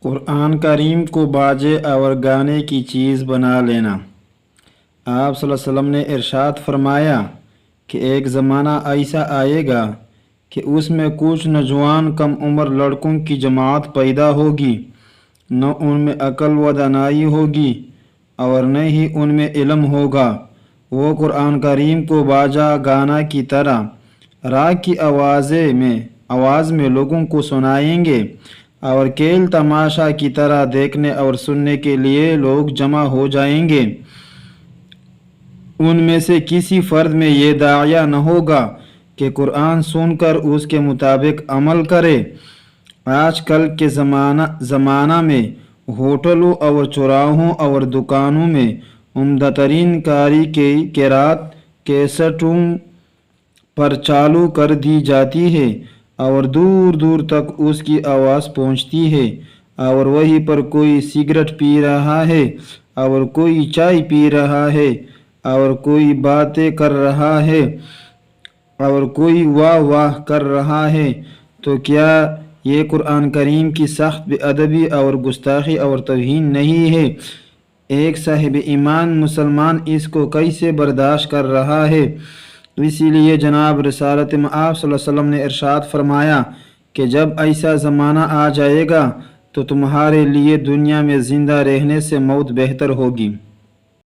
قرآن کریم کو باجے اور گانے کی چیز بنا لینا۔ آپ صلی اللہ علیہ وسلم نے ارشاد فرمایا کہ ایک زمانہ ایسا آئے گا کہ اس میں کچھ نوجوان کم عمر لڑکوں کی جماعت پیدا ہوگی، نہ ان میں عقل و دانائی ہوگی اور نہ ہی ان میں علم ہوگا۔ وہ قرآن کریم کو باجا گانا کی طرح راگ کی آواز میں لوگوں کو سنائیں گے اور کھیل تماشا کی طرح دیکھنے اور سننے کے لیے لوگ جمع ہو جائیں گے۔ ان میں سے کسی فرد میں یہ داعیہ نہ ہوگا کہ قرآن سن کر اس کے مطابق عمل کرے۔ آج کل کے زمانہ میں ہوٹلوں اور چوراہوں اور دکانوں میں عمدہ ترین کاری کے قرأت کیسٹوں پر چالو کر دی جاتی ہے اور دور دور تک اس کی آواز پہنچتی ہے، اور وہیں پر کوئی سگریٹ پی رہا ہے اور کوئی چائے پی رہا ہے اور کوئی باتیں کر رہا ہے اور کوئی واہ واہ کر رہا ہے۔ تو کیا یہ قرآن کریم کی سخت بے ادبی اور گستاخی اور توہین نہیں ہے؟ ایک صاحب ایمان مسلمان اس کو کیسے برداشت کر رہا ہے؟ اسی لیے جناب رسالت مآب صلی اللہ علیہ وسلم نے ارشاد فرمایا کہ جب ایسا زمانہ آ جائے گا تو تمہارے لیے دنیا میں زندہ رہنے سے موت بہتر ہوگی۔